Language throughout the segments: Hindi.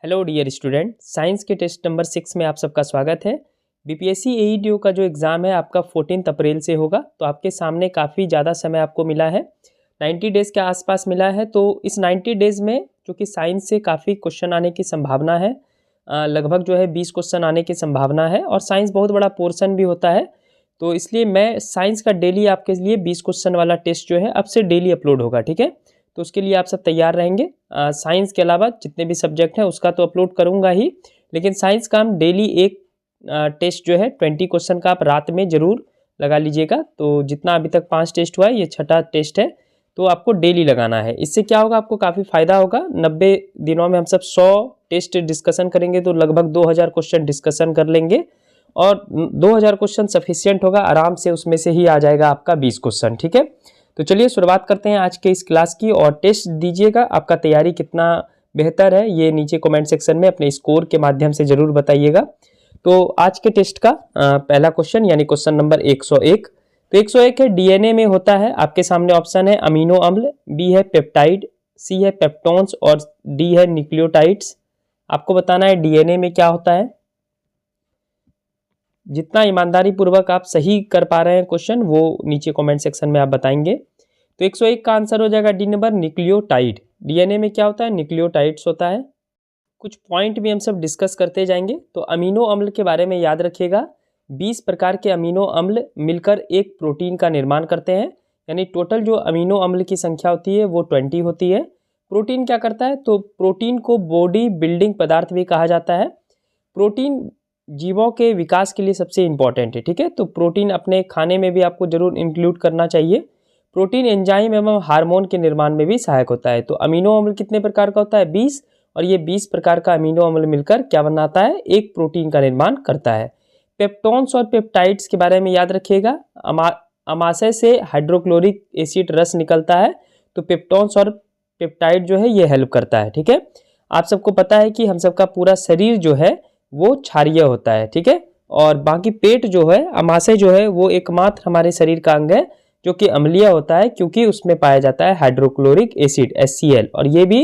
हेलो डियर स्टूडेंट, साइंस के टेस्ट नंबर 6 में आप सबका स्वागत है। बीपीएससी एईडीओ का जो एग्ज़ाम है आपका 14 अप्रैल से होगा, तो आपके सामने काफ़ी ज़्यादा समय आपको मिला है, 90 डेज़ के आसपास मिला है। तो इस 90 डेज़ में चूँकि साइंस से काफ़ी क्वेश्चन आने की संभावना है, लगभग जो है 20 क्वेश्चन आने की संभावना है और साइंस बहुत बड़ा पोर्शन भी होता है। तो इसलिए मैं साइंस का डेली आपके लिए 20 क्वेश्चन वाला टेस्ट जो है अब से डेली अपलोड होगा, ठीक है। तो उसके लिए आप सब तैयार रहेंगे। साइंस के अलावा जितने भी सब्जेक्ट हैं उसका तो अपलोड करूंगा ही, लेकिन साइंस का हम डेली एक टेस्ट जो है 20 क्वेश्चन का आप रात में ज़रूर लगा लीजिएगा। तो जितना अभी तक 5 टेस्ट हुआ है, ये छठा टेस्ट है, तो आपको डेली लगाना है। इससे क्या होगा, आपको काफ़ी फ़ायदा होगा। 90 दिनों में हम सब 100 टेस्ट डिस्कशन करेंगे, तो लगभग 2000 क्वेश्चन डिस्कशन कर लेंगे और 2000 क्वेश्चन सफिशियंट होगा, आराम से उसमें से ही आ जाएगा आपका 20 क्वेश्चन, ठीक है। तो चलिए शुरुआत करते हैं आज के इस क्लास की और टेस्ट दीजिएगा। आपका तैयारी कितना बेहतर है ये नीचे कमेंट सेक्शन में अपने स्कोर के माध्यम से ज़रूर बताइएगा। तो आज के टेस्ट का पहला क्वेश्चन यानी क्वेश्चन नंबर 101। तो 101 है, डीएनए में होता है। आपके सामने ऑप्शन है अमीनो अम्ल, बी है पेप्टाइड, सी है पेप्टोन्स और डी है न्यूक्लियोटाइड्स। आपको बताना है डीएनए में क्या होता है। जितना ईमानदारी पूर्वक आप सही कर पा रहे हैं क्वेश्चन, वो नीचे कमेंट सेक्शन में आप बताएंगे। तो 101 का आंसर हो जाएगा डी नंबर, न्यूक्लियोटाइड। डीएनए में क्या होता है, न्यूक्लियोटाइड्स होता है। कुछ पॉइंट भी हम सब डिस्कस करते जाएंगे। तो अमीनो अम्ल के बारे में याद रखिएगा, 20 प्रकार के अमीनो अम्ल मिलकर एक प्रोटीन का निर्माण करते हैं, यानी टोटल जो अमीनो अम्ल की संख्या होती है वो 20 होती है। प्रोटीन क्या करता है, तो प्रोटीन को बॉडी बिल्डिंग पदार्थ भी कहा जाता है। प्रोटीन जीवों के विकास के लिए सबसे इंपॉर्टेंट है, ठीक है। तो प्रोटीन अपने खाने में भी आपको जरूर इंक्लूड करना चाहिए। प्रोटीन एंजाइम एवं हार्मोन के निर्माण में भी सहायक होता है। तो अमीनो अम्ल कितने प्रकार का होता है, 20, और ये 20 प्रकार का अमीनो अम्ल मिलकर क्या बनाता है, एक प्रोटीन का निर्माण करता है। पेप्टोन्स और पेप्टाइड्स के बारे में याद रखिएगा, अमाशय से हाइड्रोक्लोरिक एसिड रस निकलता है, तो पेप्टोन्स और पेप्टाइड जो है ये हेल्प करता है, ठीक है। आप सबको पता है कि हम सबका पूरा शरीर जो है वो क्षारीय होता है, ठीक है। और बाकी पेट जो है, अमाशय जो है, वो एकमात्र हमारे शरीर का अंग है जो कि अम्लीय होता है, क्योंकि उसमें पाया जाता है हाइड्रोक्लोरिक एसिड HCl। और ये भी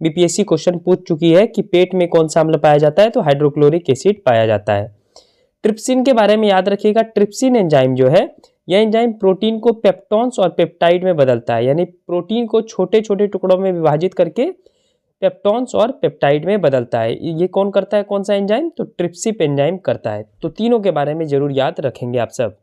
बीपीएससी क्वेश्चन पूछ चुकी है कि पेट में कौन सा अम्ल पाया जाता है, तो हाइड्रोक्लोरिक एसिड पाया जाता है। ट्रिप्सिन के बारे में याद रखिएगा, ट्रिप्सिन एंजाइम जो है, यह एंजाइम प्रोटीन को पेप्टोन्स और पेप्टाइड में बदलता है, यानी प्रोटीन को छोटे छोटे टुकड़ों में विभाजित करके पेप्टोन्स और पेप्टाइड में बदलता है। ये कौन करता है, कौन सा एंजाइम, तो ट्रिप्सिप एंजाइम करता है। तो तीनों के बारे में जरूर याद रखेंगे आप सब।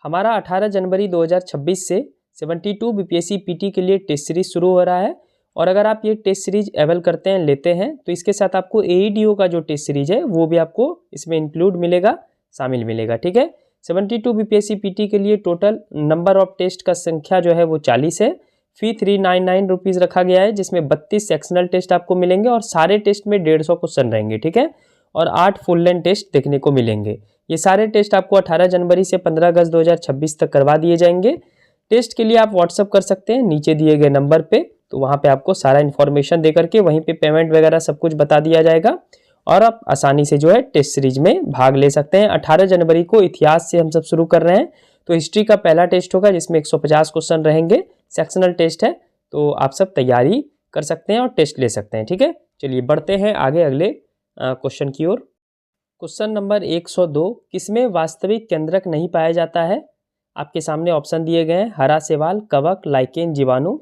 हमारा 18 जनवरी 2026 से 72 बीपीएससी पीटी के लिए टेस्ट सीरीज शुरू हो रहा है। और अगर आप ये टेस्ट सीरीज अवेल करते हैं, लेते हैं, तो इसके साथ आपको एईडीओ का जो टेस्ट सीरीज है वो भी आपको इसमें इंक्लूड मिलेगा, शामिल मिलेगा, ठीक है। 72 बीपीएससी पीटी के लिए टोटल नंबर ऑफ टेस्ट का संख्या जो है वो 40 है। फी 399 रुपीज़ रखा गया है, जिसमें 32 सेक्शनल टेस्ट आपको मिलेंगे और सारे टेस्ट में 150 क्वेश्चन रहेंगे, ठीक है। और 8 फुल लेंथ टेस्ट देखने को मिलेंगे। ये सारे टेस्ट आपको 18 जनवरी से 15 अगस्त 2026 तक करवा दिए जाएंगे। टेस्ट के लिए आप व्हाट्सअप कर सकते हैं नीचे दिए गए नंबर पे, तो वहाँ पे आपको सारा इन्फॉर्मेशन दे करके वहीं पे पेमेंट वगैरह सब कुछ बता दिया जाएगा और आप आसानी से जो है टेस्ट सीरीज में भाग ले सकते हैं। 18 जनवरी को इतिहास से हम सब शुरू कर रहे हैं। तो हिस्ट्री का पहला टेस्ट होगा जिसमें 150 क्वेश्चन रहेंगे, सेक्शनल टेस्ट है, तो आप सब तैयारी कर सकते हैं और टेस्ट ले सकते हैं, ठीक है। चलिए बढ़ते हैं आगे अगले क्वेश्चन की ओर। क्वेश्चन नंबर 102, किसमें वास्तविक केंद्रक नहीं पाया जाता है। आपके सामने ऑप्शन दिए गए हैं, हरा शैवाल, कवक, लाइकेन, जीवाणु।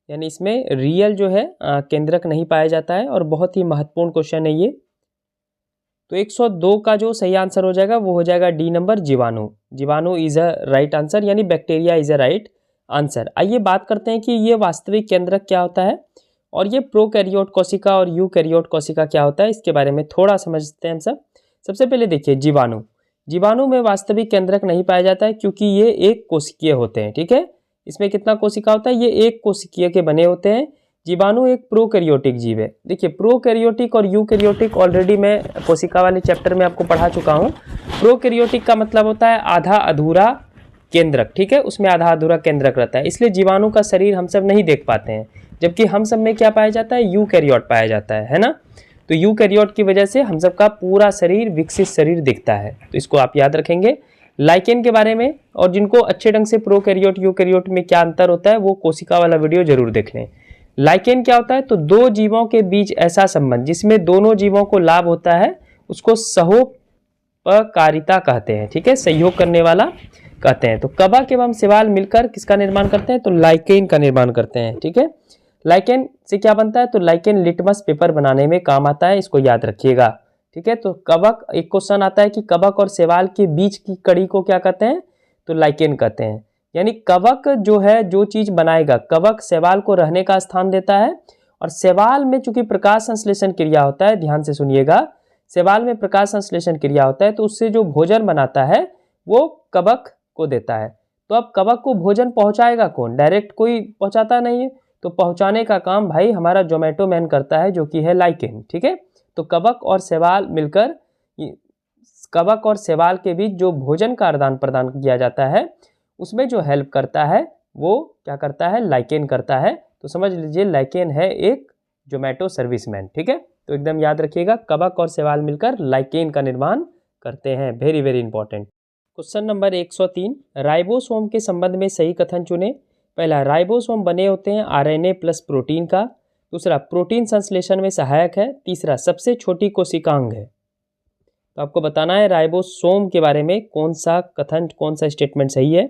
यानी इसमें रियल जो है केंद्रक नहीं पाया जाता है और बहुत ही महत्वपूर्ण क्वेश्चन है ये। तो 102 का जो सही आंसर हो जाएगा वो हो जाएगा डी नंबर, जीवाणु। जीवाणु इज अ राइट आंसर, यानी bacteria is a right answer. आइए बात करते हैं कि ये वास्तविक केंद्रक क्या होता है और ये प्रोकैरियोट कोशिका और यूकैरियोट कोशिका क्या होता है, इसके बारे में थोड़ा समझते हैं हम सब। सबसे पहले देखिए जीवाणु। जीवाणु में वास्तविक केंद्रक नहीं पाया जाता है क्योंकि ये एक कोशिकीय होते हैं, ठीक है। इसमें कितना कोशिका होता है, ये एक कोशिकीय के बने होते हैं। जीवाणु एक प्रोकैरियोटिक जीव है। देखिए प्रोकैरियोटिक और यूकैरियोटिक ऑलरेडी मैं कोशिका वाले चैप्टर में आपको पढ़ा चुका हूँ। प्रोकैरियोटिक का मतलब होता है आधा अधूरा केंद्रक, ठीक है, उसमें आधा अधूरा केंद्रक रहता है, इसलिए जीवाणु का शरीर हम सब नहीं देख पाते हैं। जबकि हम सब में क्या पाया जाता है, यूकैरियोट पाया जाता है ना। तो यूकैरियोट की वजह से हम सब का पूरा शरीर विकसित शरीर दिखता है, तो इसको आप याद रखेंगे। लाइकेन के बारे में, और जिनको अच्छे ढंग से प्रोकैरियोट यूकैरियोट में क्या अंतर होता है वो कोशिका वाला वीडियो जरूर देख लें। लाइकेन क्या होता है, तो दो जीवों के बीच ऐसा संबंध जिसमें दोनों जीवों को लाभ होता है उसको सहोपकारिता कहते हैं। ठीक है, सहयोग करने वाला कहते हैं। तो कवक एवं शैवाल मिलकर किसका निर्माण करते हैं, तो लाइकेन का निर्माण करते हैं। ठीक है, लाइकेन से क्या बनता है, तो लाइकेन लिटमस पेपर बनाने में काम आता है, इसको याद रखिएगा। ठीक है, तो कवक, एक क्वेश्चन आता है कि कवक और शैवाल के बीच की कड़ी को क्या कहते हैं, तो लाइकेन कहते हैं। यानी कवक जो है जो चीज बनाएगा, कवक शैवाल को रहने का स्थान देता है, और शैवाल में चूंकि प्रकाश संश्लेषण क्रिया होता है, ध्यान से सुनिएगा, शैवाल में प्रकाश संश्लेषण क्रिया होता है, तो उससे जो भोजन बनाता है वो कवक को देता है। तो अब कवक को भोजन पहुंचाएगा कौन, डायरेक्ट कोई पहुंचाता नहीं है, तो पहुंचाने का काम भाई हमारा जोमेटो मैन करता है, जो कि है लाइकेन। ठीक है, तो कवक और शैवाल मिलकर, कवक और शैवाल के बीच जो भोजन का आदान प्रदान किया जाता है उसमें जो हेल्प करता है वो क्या करता है, लाइकेन करता है। तो समझ लीजिए लाइकेन है एक जोमेटो सर्विसमैन। ठीक है, तो एकदम याद रखिएगा, कवक और शैवाल मिलकर लाइकेन का निर्माण करते हैं। Very very important. Question number 103, ribosome के संबंध में सही कथन चुने। पहला, राइबोसोम बने होते हैं आरएनए प्लस प्रोटीन का। दूसरा, प्रोटीन संश्लेषण में सहायक है। तीसरा, सबसे छोटी कोशिकांग है। तो आपको बताना है राइबोसोम के बारे में कौन सा कथन, कौन सा स्टेटमेंट सही है।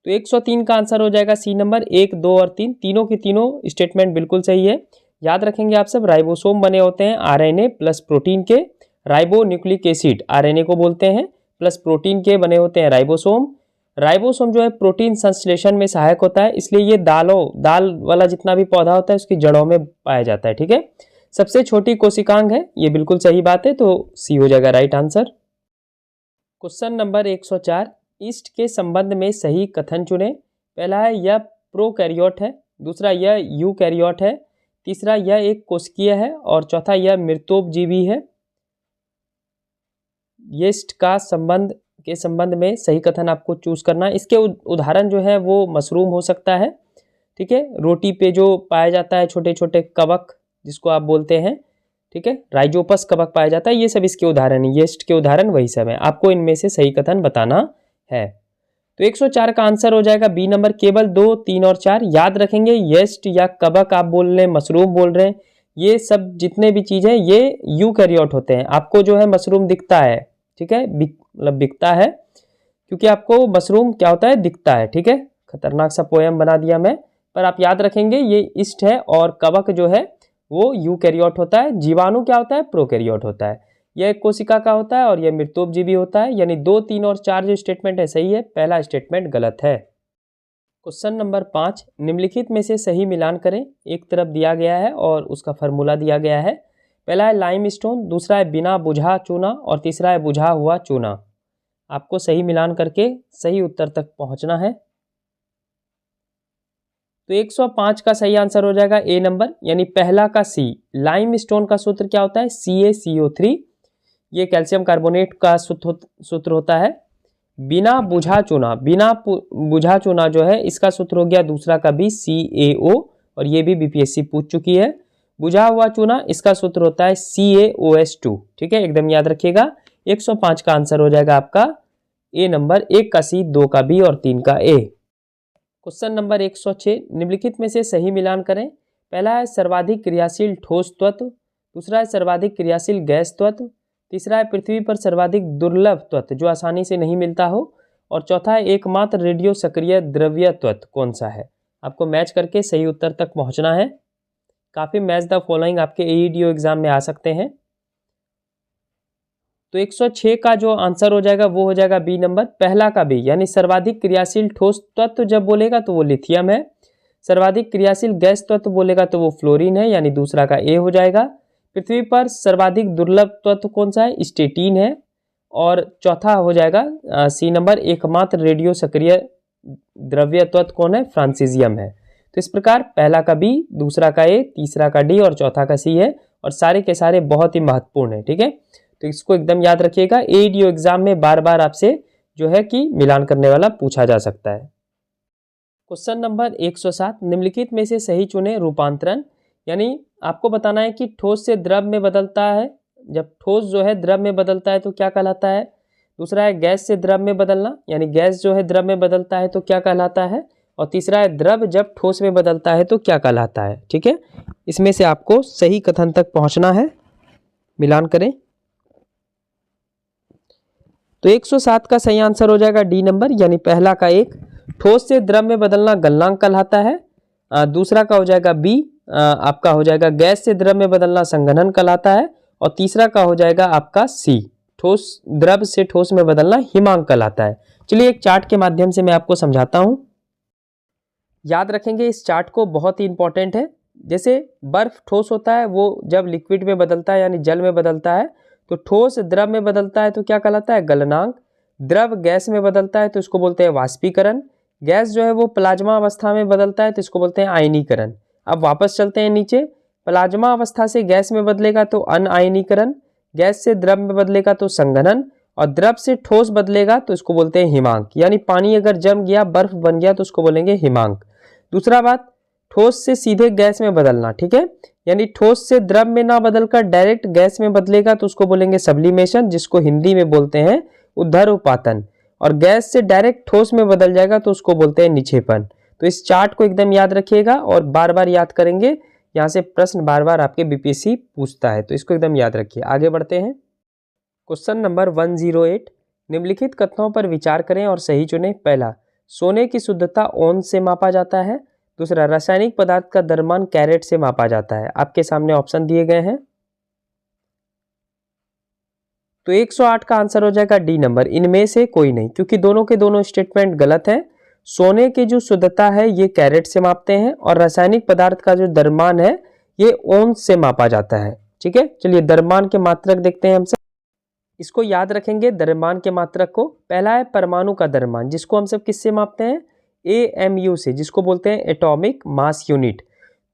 तो 103 का आंसर हो जाएगा सी नंबर, 1, 2 और 3, तीनों के तीनों स्टेटमेंट बिल्कुल सही है। याद रखेंगे आप सब, राइबोसोम बने होते हैं आरएनए प्लस प्रोटीन के। राइबो न्यूक्लिक एसिड आरएनए को बोलते हैं, प्लस प्रोटीन के बने होते हैं राइबोसोम। राइबोसोम जो है प्रोटीन संश्लेषण में सहायक होता है, इसलिए ये दाल वाला जितना भी पौधा होता है उसकी जड़ों में पाया जाता है। ठीक है, सबसे छोटी कोशिकांग है, ये बिल्कुल सही बात है, तो सी हो जाएगा right answer. Question number 104, east के संबंध में सही कथन चुने। पहला है यह प्रोकैरियोट है। दूसरा, यह यूकैरियोट है। तीसरा, यह एक कोशिकीय है। और चौथा, यह मृतोपजीवी है। यीस्ट का संबंध के संबंध में सही कथन आपको चूज करना है। इसके उदाहरण जो है वो मशरूम हो सकता है। ठीक है, रोटी पे जो पाया जाता है छोटे छोटे कवक जिसको आप बोलते हैं, ठीक है, राइजोपस कवक पाया जाता है, ये सब इसके उदाहरण है, यीस्ट के उदाहरण वही सब है। आपको इनमें से सही कथन बताना है। तो 104 का आंसर हो जाएगा बी नंबर, केवल 2, 3 और 4 याद रखेंगे। यीस्ट या कवक आप बोल रहे हैं, मशरूम बोल रहे हैं, ये सब जितने भी चीज़ है ये यूकैरियोट होते हैं। आपको जो है मशरूम दिखता है, ठीक है, मतलब बिकता है, क्योंकि आपको मशरूम क्या होता है, दिखता है। ठीक है, खतरनाक सा पोएम बना दिया मैं, पर आप याद रखेंगे ये ईस्ट है और कवक जो है वो यूकैरियोट होता है। जीवाणु क्या होता है, प्रोकैरियोट होता है। यह एक कोशिका का होता है और यह मृतोपजीवी होता है। यानी 2, 3 और 4 जो स्टेटमेंट है सही है, पहला स्टेटमेंट गलत है। क्वेश्चन नंबर 5, निम्नलिखित में से सही मिलान करें। एक तरफ दिया गया है और उसका फार्मूला दिया गया है। पहला है लाइमस्टोन, दूसरा है बिना बुझा चूना और तीसरा है बुझा हुआ चूना। आपको सही मिलान करके सही उत्तर तक पहुंचना है। तो 105 का सही आंसर हो जाएगा ए नंबर, यानी पहला का सी। लाइमस्टोन का सूत्र क्या होता है, CaCO3। ये कैल्शियम कार्बोनेट का सूत्र होता है। बिना बुझा चूना, बिना बुझा चूना जो है इसका सूत्र हो गया दूसरा का भी CaO, और ये भी BPSC पूछ चुकी है। बुझा हुआ चूना इसका सूत्र होता है CaOS2। ठीक है, एकदम याद रखिएगा। 105 का आंसर हो जाएगा आपका ए नंबर, 1 का सी, 2 का बी और 3 का ए। क्वेश्चन नंबर 106, निम्नलिखित में से सही मिलान करें। पहला है सर्वाधिक क्रियाशील ठोस तत्व, दूसरा है सर्वाधिक क्रियाशील गैस तत्व, तीसरा है पृथ्वी पर सर्वाधिक दुर्लभ तत्व जो आसानी से नहीं मिलता हो, और चौथा है एकमात्र रेडियो सक्रिय द्रव्य तत्व कौन सा है। आपको मैच करके सही उत्तर तक पहुंचना है। काफ़ी मैच द फॉलोइंग आपके AEDO एग्जाम में आ सकते हैं। तो 106 का जो आंसर हो जाएगा वो हो जाएगा बी नंबर, पहला का बी, यानी सर्वाधिक क्रियाशील ठोस तत्व जब बोलेगा तो वो लिथियम है। सर्वाधिक क्रियाशील गैस तत्व बोलेगा तो वो फ्लोरीन है, यानी दूसरा का ए हो जाएगा। पृथ्वी पर सर्वाधिक दुर्लभ तत्व कौन सा है, स्टेटिन है। और चौथा हो जाएगा सी नंबर, एकमात्र रेडियो सक्रिय द्रव्य तत्व कौन है, फ्रांसीसियम है। तो इस प्रकार पहला का बी, दूसरा का ए, तीसरा का डी और चौथा का सी है, और सारे के सारे बहुत ही महत्वपूर्ण है। ठीक है, तो इसको एकदम याद रखिएगा। AEDO एग्जाम में बार बार आपसे जो है कि मिलान करने वाला पूछा जा सकता है। क्वेश्चन नंबर 107, निम्नलिखित में से सही चुने रूपांतरण। यानी आपको बताना है कि ठोस से द्रव में बदलता है, जब ठोस जो है द्रव में बदलता है तो क्या कहलाता है। दूसरा है गैस से द्रव में बदलना, यानी गैस जो है द्रव में बदलता है तो क्या कहलाता है। और तीसरा है द्रव जब ठोस में बदलता है तो क्या कहलाता है। ठीक है, इसमें से आपको सही कथन तक पहुंचना है, मिलान करें। तो 107 का सही आंसर हो जाएगा डी नंबर, यानी पहला का एक, ठोस से द्रव में बदलना गलनांक कहलाता है। दूसरा का हो जाएगा बी, आपका हो जाएगा गैस से द्रव में बदलना संघनन कहलाता है। और तीसरा का हो जाएगा आपका सी, ठोस द्रव से ठोस में बदलना हिमांक कहलाता है। चलिए एक चार्ट के माध्यम से मैं आपको समझाता हूं, याद रखेंगे इस चार्ट को, बहुत ही इंपॉर्टेंट है। जैसे बर्फ ठोस होता है, वो जब लिक्विड में बदलता है यानी जल में बदलता है तो ठोस द्रव में बदलता है तो क्या कहलाता है, गलनांक। द्रव गैस में बदलता है तो इसको बोलते हैं वाष्पीकरण। गैस जो है वो प्लाज्मा अवस्था में बदलता है तो इसको बोलते हैं आयनीकरण। अब वापस चलते हैं नीचे, प्लाज्मा अवस्था से गैस में बदलेगा तो अनआयनीकरण, गैस से द्रव में बदलेगा तो संघनन, और द्रव से ठोस बदलेगा तो इसको बोलते हैं हिमांक। यानी पानी अगर जम गया, बर्फ बन गया तो उसको बोलेंगे हिमांक। दूसरा बात, ठोस से सीधे गैस में बदलना, ठीक है, यानी ठोस से द्रव में ना बदलकर डायरेक्ट गैस में बदलेगा तो उसको बोलेंगे सब्लिमेशन, जिसको हिंदी में बोलते हैं उद्धरोपातन। और गैस से डायरेक्ट ठोस में बदल जाएगा तो उसको बोलते हैं निक्षेपण। तो इस चार्ट को एकदम याद रखिएगा और बार बार याद करेंगे, यहाँ से प्रश्न बार बार आपके बीपीएससी पूछता है, तो इसको एकदम याद रखिए। आगे बढ़ते हैं, क्वेश्चन नंबर 108, निम्नलिखित कथनों पर विचार करें और सही चुनें। पहला, सोने की शुद्धता औंस से मापा जाता है। दूसरा, रासायनिक पदार्थ का द्रव्यमान कैरेट से मापा जाता है। आपके सामने ऑप्शन दिए गए हैं, तो 108 का आंसर हो जाएगा डी नंबर, इनमें से कोई नहीं, क्योंकि दोनों के दोनों स्टेटमेंट गलत है। सोने की जो शुद्धता है ये कैरेट से मापते हैं और रासायनिक पदार्थ का जो द्रव्यमान है ये औंस से मापा जाता है। ठीक है, चलिए द्रव्यमान के मात्रक देखते हैं हम सब, इसको याद रखेंगे द्रव्यमान के मात्रक को। पहला है परमाणु का द्रव्यमान, जिसको हम सब किससे मापते हैं, AMU से, जिसको बोलते हैं एटॉमिक मास यूनिट।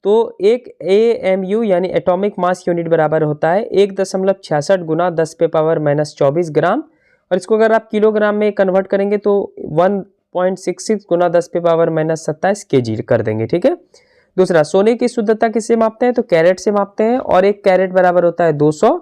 तो एक AMU यानी एटॉमिक मास यूनिट बराबर होता है 1.66 गुना 10⁻⁻24 ग्राम, और इसको अगर आप किलोग्राम में कन्वर्ट करेंगे तो 1.66 गुना 10⁻⁻27 kg कर देंगे। ठीक है, दूसरा, सोने की शुद्धता किससे मापते हैं, तो कैरेट से मापते हैं, और एक कैरेट बराबर होता है 200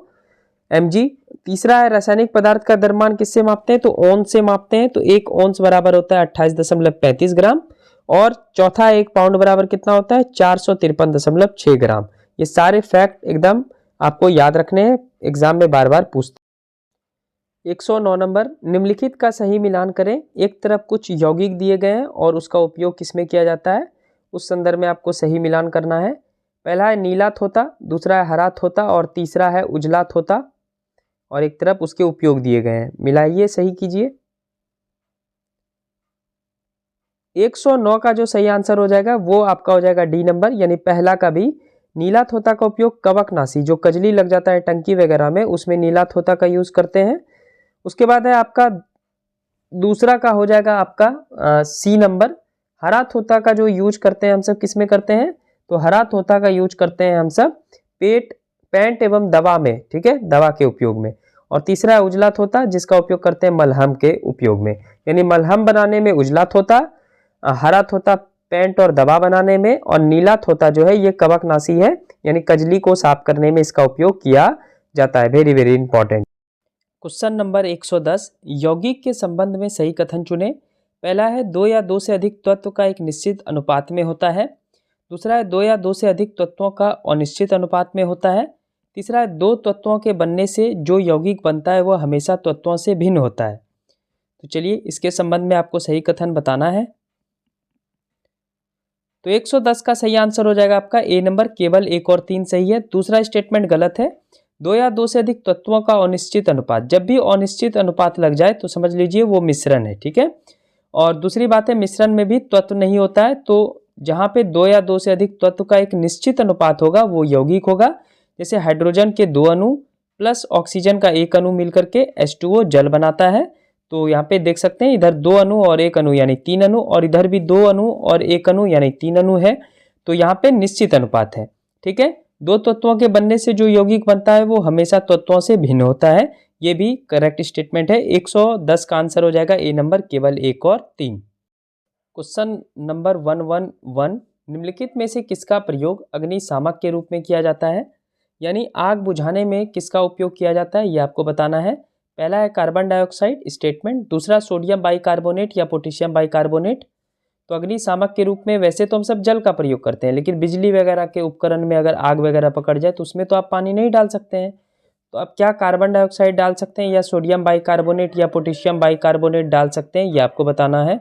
mg। तीसरा है रासायनिक पदार्थ का द्रव्यमान किससे मापते हैं, तो औंस से मापते हैं, तो एक औंस बराबर होता है 28.35 ग्राम, और चौथा एक पाउंड बराबर कितना होता है, 453.6 ग्राम। ये सारे फैक्ट एकदम आपको याद रखने हैं, एग्जाम में बार बार पूछते। 109 नंबर, निम्नलिखित का सही मिलान करें। एक तरफ कुछ यौगिक दिए गए हैं और उसका उपयोग किसमें किया जाता है, उस संदर्भ में आपको सही मिलान करना है। पहला है नीला थोता, दूसरा है हरा थोता, और तीसरा है उजला थोता, और एक तरफ उसके उपयोग दिए गए हैं, मिलाइए, सही कीजिए। 109 का जो सही आंसर हो जाएगा वो आपका हो जाएगा डी नंबर, यानी पहला का भी। नीला थोता का उपयोग कवकनाशी, जो कजली लग जाता है टंकी वगैरह में, उसमें नीला थोता का यूज करते हैं। उसके बाद है आपका दूसरा का हो जाएगा आपका सी नंबर, हरा थोता का जो यूज करते हैं हम सब किसमें करते हैं, तो हरा थोता का यूज करते हैं हम सब पेंट एवं दवा में, ठीक है, दवा के उपयोग में। और तीसरा है उजला थोता, जिसका उपयोग करते हैं मलहम के उपयोग में, यानी मलहम बनाने में उजला थोता, हरा थोता पेंट और दवा बनाने में, और नीला थोता जो है ये कवकनाशी है, यानी कजली को साफ करने में इसका उपयोग किया जाता है। Very very important. Question number 110, यौगिक के संबंध में सही कथन चुने। पहला है 2 या 2 से अधिक तत्व का एक निश्चित अनुपात में होता है। दूसरा है 2 या 2 से अधिक तत्वों का अनिश्चित अनुपात में होता है। तीसरा है 2 तत्वों के बनने से जो यौगिक बनता है वह हमेशा तत्वों से भिन्न होता है। तो चलिए इसके संबंध में आपको सही कथन बताना है। तो 110 का सही आंसर हो जाएगा आपका ए नंबर, केवल 1 और 3 सही है। दूसरा स्टेटमेंट गलत है, 2 या 2 से अधिक तत्वों का अनिश्चित अनुपात, जब भी अनिश्चित अनुपात लग जाए तो समझ लीजिए वो मिश्रण है। ठीक है, और दूसरी बात है मिश्रण में भी तत्व नहीं होता है, तो जहाँ पे 2 या 2 से अधिक तत्व का एक निश्चित अनुपात होगा वो यौगिक होगा। जैसे हाइड्रोजन के 2 अणु प्लस ऑक्सीजन का 1 अणु मिलकर के H2O जल बनाता है। तो यहाँ पे देख सकते हैं इधर 2 अणु और 1 अणु यानी 3 अणु, और इधर भी 2 अणु और 1 अणु यानी 3 अणु है, तो यहाँ पे निश्चित अनुपात है। ठीक है, 2 तत्वों के बनने से जो यौगिक बनता है वो हमेशा तत्वों से भिन्न होता है, ये भी करेक्ट स्टेटमेंट है। 110 का आंसर हो जाएगा ए नंबर, केवल 1 और 3। क्वेश्चन नंबर 111, निम्नलिखित में से किसका प्रयोग अग्निशामक के रूप में किया जाता है, यानी आग बुझाने में किसका उपयोग किया जाता है, ये आपको बताना है। पहला है कार्बन डाइऑक्साइड स्टेटमेंट, दूसरा सोडियम बाइकार्बोनेट या पोटेशियम बाइकार्बोनेट, तो अग्निशामक के रूप में वैसे तो हम सब जल का प्रयोग करते हैं, लेकिन बिजली वगैरह के उपकरण में अगर आग वगैरह पकड़ जाए तो उसमें तो आप पानी नहीं डाल सकते हैं। तो आप क्या कार्बन डाइऑक्साइड डाल सकते हैं, या सोडियम बाइकार्बोनेट या पोटेशियम बाइकार्बोनेट डाल सकते हैं, ये आपको बताना है।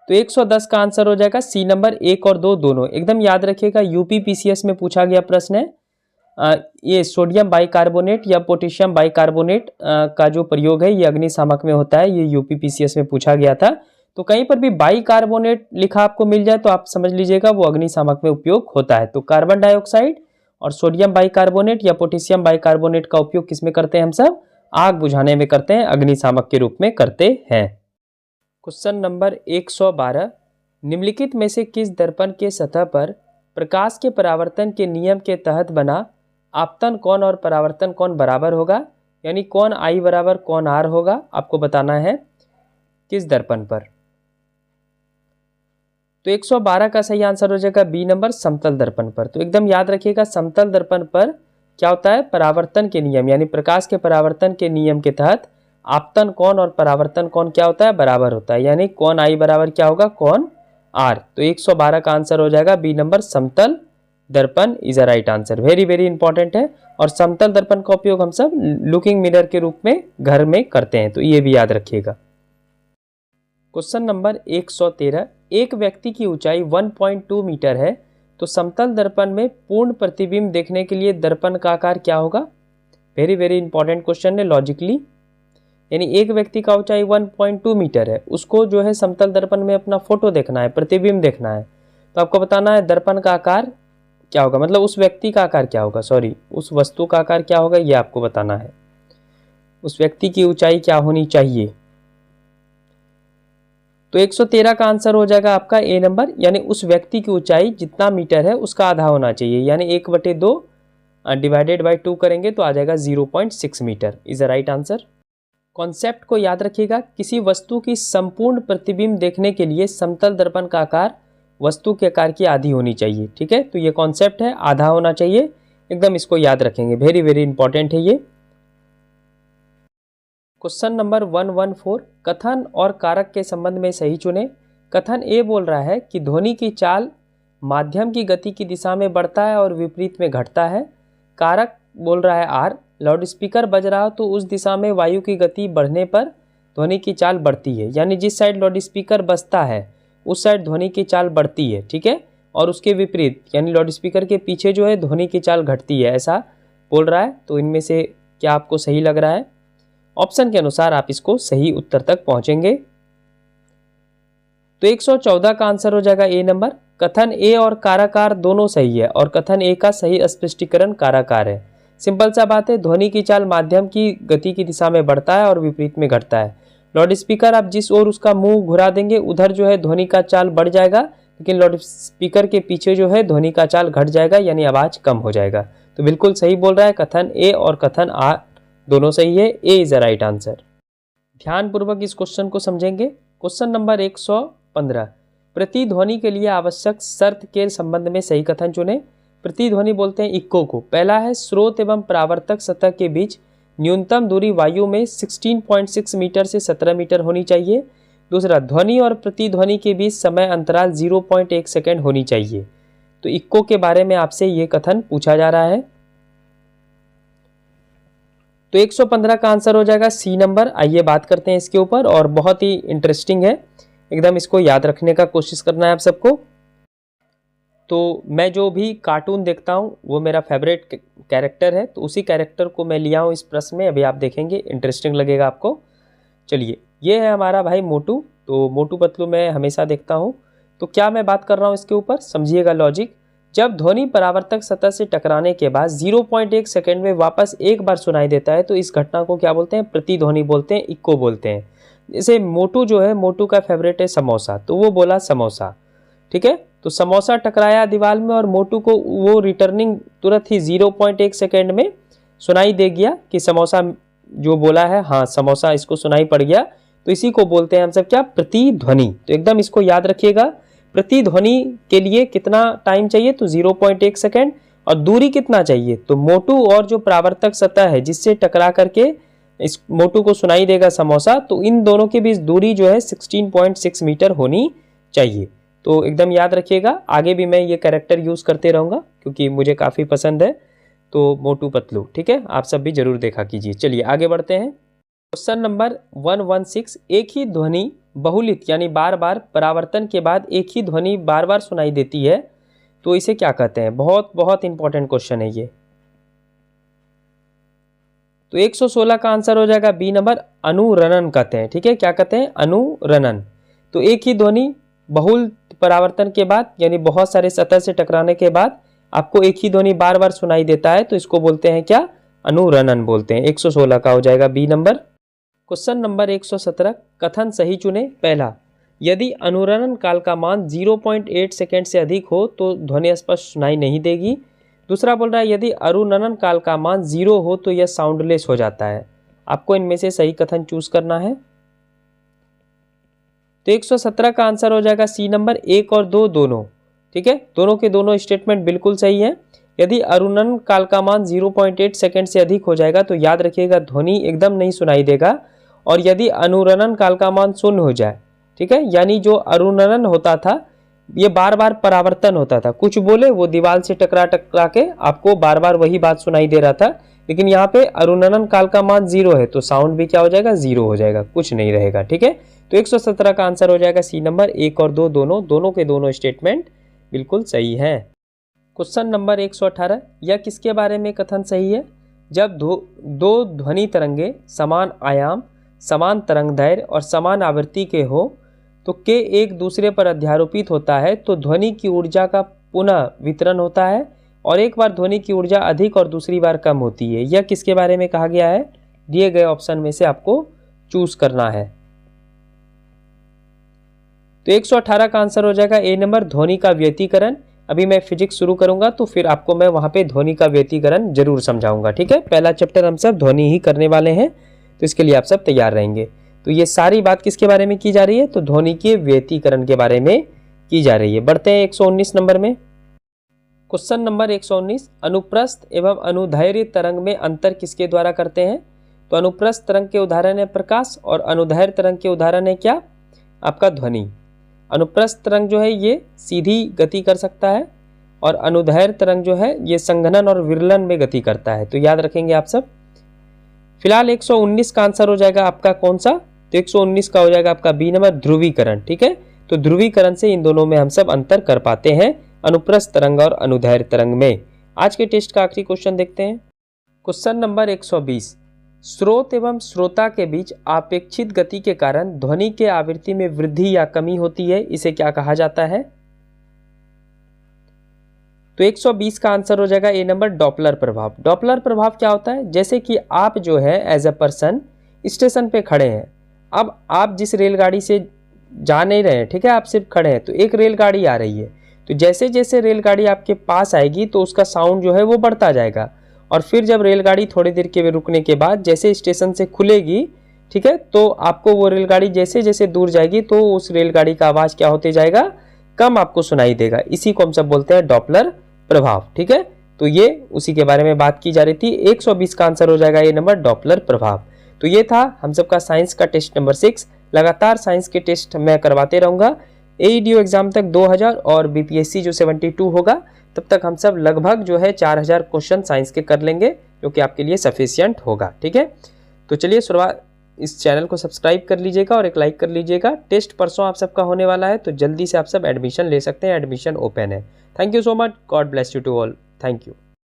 तो 110 का आंसर हो जाएगा सी नंबर, 1 और 2 दोनों। एकदम याद रखिएगा, यूपी पीसीएस में पूछा गया प्रश्न है। ये सोडियम बाइकार्बोनेट या पोटेशियम बाइकार्बोनेट का जो प्रयोग है ये अग्निशामक में होता है, ये यूपी पीसीएस में पूछा गया था। तो कहीं पर भी बाइकार्बोनेट लिखा आपको मिल जाए तो आप समझ लीजिएगा वो अग्निशामक में उपयोग होता है। तो कार्बन डाइऑक्साइड और सोडियम बाइकार्बोनेट या पोटेशियम बाइकार्बोनेट का उपयोग किसमें करते हैं हम सब? आग बुझाने में करते हैं, अग्निशामक के रूप में करते हैं। क्वेश्चन नंबर 112, निम्नलिखित में से किस दर्पण के सतह पर प्रकाश के परावर्तन के नियम के तहत बना आपतन कोण और परावर्तन कोण बराबर होगा, यानी कोण आई बराबर कोण आर होगा, आपको बताना है किस दर्पण पर। तो 112 का सही आंसर हो जाएगा बी नंबर, समतल दर्पण पर। तो एकदम याद रखिएगा, समतल दर्पण पर क्या होता है? परावर्तन के नियम यानी प्रकाश के परावर्तन के नियम के तहत आपतन कोण और परावर्तन कोण क्या होता है? बराबर होता है, यानी कोण आई बराबर क्या होगा? कोण आर। तो 112 का आंसर हो जाएगा बी नंबर, समतल दर्पण is a right answer. Very very important है, और समतल दर्पण का उपयोग हम सब लुकिंग मिरर के रूप में घर में करते हैं, तो ये भी याद रखिएगा। क्वेश्चन नंबर 113, एक व्यक्ति की ऊंचाई 1.2 मीटर है, तो समतल दर्पण में पूर्ण प्रतिबिंब देखने के लिए दर्पण का आकार क्या होगा? वेरी वेरी इंपॉर्टेंट क्वेश्चन है लॉजिकली। यानी एक व्यक्ति का ऊंचाई 1.2 मीटर है, उसको जो है समतल दर्पण में अपना फोटो देखना है, प्रतिबिंब देखना है, तो आपको बताना है दर्पण का आकार क्या होगा, मतलब उस व्यक्ति का आकार क्या होगा, सॉरी उस वस्तु का आकार क्या होगा, ये आपको बताना है। उस व्यक्ति की ऊंचाई क्या होनी चाहिए? तो 113 का आंसर हो जाएगा आपका ए नंबर, यानी उस व्यक्ति की ऊंचाई जितना मीटर है उसका आधा होना चाहिए, यानी 1/2 डिवाइडेड बाई 2 करेंगे तो आ जाएगा 0.6 metre is a right answer. Concept को याद रखिएगा, किसी वस्तु की संपूर्ण प्रतिबिंब देखने के लिए समतल दर्पण का आकार वस्तु के आकार की आधी होनी चाहिए, ठीक है। तो ये कॉन्सेप्ट है, आधा होना चाहिए, एकदम इसको याद रखेंगे, वेरी वेरी इंपॉर्टेंट है ये। क्वेश्चन नंबर 114, कथन और कारक के संबंध में सही चुने। कथन ए बोल रहा है कि ध्वनि की चाल माध्यम की गति की दिशा में बढ़ता है और विपरीत में घटता है। कारक बोल रहा है आर, लाउडस्पीकर बज रहा हो तो उस दिशा में वायु की गति बढ़ने पर ध्वनि की चाल बढ़ती है, यानी जिस साइड लाउडस्पीकर बजता है उस साइड ध्वनि की चाल बढ़ती है, ठीक है, और उसके विपरीत यानी लाउडस्पीकर के पीछे जो है ध्वनि की चाल घटती है, ऐसा बोल रहा है। तो इनमें से क्या आपको सही लग रहा है? ऑप्शन के अनुसार आप इसको सही उत्तर तक पहुंचेंगे। तो 114 का आंसर हो जाएगा ए नंबर। कथन ए और कारकार दोनों सही है, और कथन ए का सही स्पष्टीकरण कारकार है। सिंपल सा बात है, ध्वनि की चाल माध्यम की गति की दिशा में बढ़ता है और विपरीत में घटता है। लाउड स्पीकर आप जिस ओर उसका मुंह घुरा देंगे उधर जो है ध्वनि का चाल बढ़ जाएगा, लेकिन लाउड स्पीकर के पीछे जो है ध्वनि का चाल घट जाएगा, यानी आवाज कम हो जाएगा। तो बिल्कुल सही बोल रहा है, कथन ए और कथन आर दोनों सही है, ए इज अ राइट आंसर। ध्यानपूर्वक इस क्वेश्चन को समझेंगे। क्वेश्चन नंबर 115, प्रतिध्वनि के लिए आवश्यक शर्त के संबंध में सही कथन चुने। प्रतिध्वनि बोलते हैं इक्को को। पहला है, स्रोत एवं परावर्तक सतह के बीच न्यूनतम दूरी वायु में 16.6 मीटर से 17 मीटर होनी चाहिए। दूसरा, ध्वनि और प्रतिध्वनि के बीच समय अंतराल 0.1 सेकेंड होनी चाहिए। तो इक्को के बारे में आपसे ये कथन पूछा जा रहा है। तो 115 का आंसर हो जाएगा सी नंबर। आइए बात करते हैं इसके ऊपर, और बहुत ही इंटरेस्टिंग है, एकदम इसको याद रखने का कोशिश करना है आप सबको। तो मैं जो भी कार्टून देखता हूँ वो मेरा फेवरेट कैरेक्टर है, तो उसी कैरेक्टर को मैं लिया हूँ इस प्रश्न में, अभी आप देखेंगे इंटरेस्टिंग लगेगा आपको। चलिए, ये है हमारा भाई मोटू। तो मोटू पतलू मैं हमेशा देखता हूँ। तो क्या मैं बात कर रहा हूँ इसके ऊपर, समझिएगा लॉजिक। जब ध्वनि परावर्तक सतह से टकराने के बाद 0.1 सेकेंड में वापस एक बार सुनाई देता है तो इस घटना को क्या बोलते हैं? प्रतिध्वनि बोलते हैं, इक्को बोलते हैं। जैसे मोटू जो है, मोटू का फेवरेट है समोसा, तो वो बोला समोसा, ठीक है। तो समोसा टकराया दीवार में और मोटू को वो रिटर्निंग तुरंत ही 0.1 सेकेंड में सुनाई दे गया कि समोसा जो बोला है, हाँ समोसा, इसको सुनाई पड़ गया। तो इसी को बोलते हैं हम सब क्या? प्रतिध्वनि। तो एकदम इसको याद रखिएगा, प्रतिध्वनि के लिए कितना टाइम चाहिए? तो 0.1 सेकेंड। और दूरी कितना चाहिए? तो मोटू और जो परावर्तक सतह है जिससे टकरा करके इस मोटू को सुनाई देगा समोसा, तो इन दोनों के बीच दूरी जो है 16.6 मीटर होनी चाहिए। तो एकदम याद रखिएगा, आगे भी मैं ये कैरेक्टर यूज़ करते रहूँगा क्योंकि मुझे काफ़ी पसंद है। तो मोटू पतलू, ठीक है, आप सब भी जरूर देखा कीजिए। चलिए आगे बढ़ते हैं। क्वेश्चन नंबर 116, एक ही ध्वनि बहुलित यानी बार बार परावर्तन के बाद एक ही ध्वनि बार बार सुनाई देती है, तो इसे क्या कहते हैं? बहुत बहुत इंपॉर्टेंट क्वेश्चन है ये। तो 116 का आंसर हो जाएगा बी नंबर, अनुरणन कहते हैं। ठीक है, क्या कहते हैं? अनुरणन। तो एक ही ध्वनि बहुल परावर्तन के बाद यानी बहुत सारे सतह से टकराने के बाद आपको एक ही ध्वनि बार बार सुनाई देता है, तो इसको बोलते हैं क्या? अनुरणन बोलते हैं। 116 का हो जाएगा बी नंबर। क्वेश्चन नंबर 117, कथन सही चुने। पहला, यदि अनुरणन काल का मान 0.8 सेकेंड से अधिक हो तो ध्वनि स्पष्ट सुनाई नहीं देगी। दूसरा बोल रहा है यदि अनुरणन काल का मान 0 हो तो यह साउंडलेस हो जाता है। आपको इनमें से सही कथन चूज करना है। तो 117 का आंसर हो जाएगा सी नंबर, 1 और 2 दोनों। ठीक है, दोनों के दोनों स्टेटमेंट बिल्कुल सही है। यदि अनुरणन काल का मान 0.8 सेकेंड से अधिक हो जाएगा तो याद रखिएगा ध्वनि एकदम नहीं सुनाई देगा। और यदि अनुरणन काल का मान 0 हो जाए, ठीक है, यानी जो अनुरणन होता था ये बार बार परावर्तन होता था, कुछ बोले वो दीवार से टकरा टकरा के आपको बार बार वही बात सुनाई दे रहा था। लेकिन यहाँ पे अनुरणन काल का मान 0 है तो साउंड भी क्या हो जाएगा? 0 हो जाएगा, कुछ नहीं रहेगा। ठीक है, तो 117 का आंसर हो जाएगा सी नंबर, 1 और 2 दोनों के दोनों स्टेटमेंट बिल्कुल सही है। क्वेश्चन नंबर 118, यह किसके बारे में कथन सही है? जब दो ध्वनि तरंगे समान आयाम, समान तरंग दैर्घ्य और समान आवृत्ति के हो तो के एक दूसरे पर अध्यारोपित होता है तो ध्वनि की ऊर्जा का पुनः वितरण होता है और एक बार ध्वनि की ऊर्जा अधिक और दूसरी बार कम होती है। यह किसके बारे में कहा गया है? दिए गए ऑप्शन में से आपको चूज करना है। तो 118 का आंसर हो जाएगा ए नंबर, ध्वनि का व्यतिकरण। अभी मैं फिजिक्स शुरू करूंगा तो फिर आपको मैं वहां पे ध्वनि का व्यतिकरण जरूर समझाऊंगा। ठीक है, पहला चैप्टर हम सब ध्वनि ही करने वाले हैं, तो इसके लिए आप सब तैयार रहेंगे। तो ये सारी बात किसके बारे में की जा रही है? तो ध्वनि के व्यतिकरण के बारे में की जा रही है। बढ़ते हैं 119 नंबर में। क्वेश्चन नंबर 119, अनुप्रस्थ एवं अनुदैर्घ्य तरंग में अंतर किसके द्वारा करते हैं? तो अनुप्रस्थ तरंग के उदाहरण है प्रकाश और अनुदैर्घ्य तरंग के उदाहरण है क्या? आपका ध्वनि। अनुप्रस्थ तरंग जो है ये सीधी गति कर सकता है और अनुदैर्घ्य तरंग जो है ये संघनन और विरलन में गति करता है। तो याद रखेंगे आप सब। फिलहाल 119 का आंसर हो जाएगा आपका कौन सा? तो 119 का हो जाएगा आपका बी नंबर, ध्रुवीकरण। ठीक है, तो ध्रुवीकरण से इन दोनों में हम सब अंतर कर पाते हैं, अनुप्रस्थ तरंग और अनुदैर्घ्य तरंग में। आज के टेस्ट का आखिरी क्वेश्चन देखते हैं। क्वेश्चन नंबर 120, स्रोत एवं श्रोता के बीच अपेक्षित गति के कारण ध्वनि के आवृत्ति में वृद्धि या कमी होती है, इसे क्या कहा जाता है? तो 120 का आंसर हो जाएगा ए नंबर, डॉपलर प्रभाव। डॉपलर प्रभाव क्या होता है? जैसे कि आप जो है एज अ पर्सन स्टेशन पे खड़े हैं, अब आप जिस रेलगाड़ी से जा नहीं रहे हैं, ठीक है, आप सिर्फ खड़े हैं, तो एक रेलगाड़ी आ रही है, तो जैसे जैसे रेलगाड़ी आपके पास आएगी तो उसका साउंड जो है वो बढ़ता जाएगा और फिर जब रेलगाड़ी थोड़ी देर के रुकने के बाद जैसे स्टेशन से खुलेगी, ठीक है, तो आपको वो रेलगाड़ी जैसे जैसे दूर जाएगी तो उस रेलगाड़ी का आवाज़ क्या होते जाएगा? कम आपको सुनाई देगा। इसी को हम सब बोलते हैं डॉपलर प्रभाव। ठीक है, तो ये उसी के बारे में बात की जा रही थी। 120 का आंसर हो जाएगा ए नंबर, डॉपलर प्रभाव। तो ये था हम सबका साइंस का टेस्ट नंबर 6। लगातार साइंस के टेस्ट मैं करवाते रहूँगा। एईडीओ एग्जाम तक 2000 और बीपीएससी जो 72 होगा, तब तक हम सब लगभग जो है 4000 क्वेश्चन साइंस के कर लेंगे, जो कि आपके लिए सफिशियंट होगा। ठीक है, तो चलिए शुरुआत, इस चैनल को सब्सक्राइब कर लीजिएगा और एक लाइक कर लीजिएगा। टेस्ट परसों आप सबका होने वाला है, तो जल्दी से आप सब एडमिशन ले सकते हैं, एडमिशन ओपन है। Thank you so much, God bless you to all, thank you.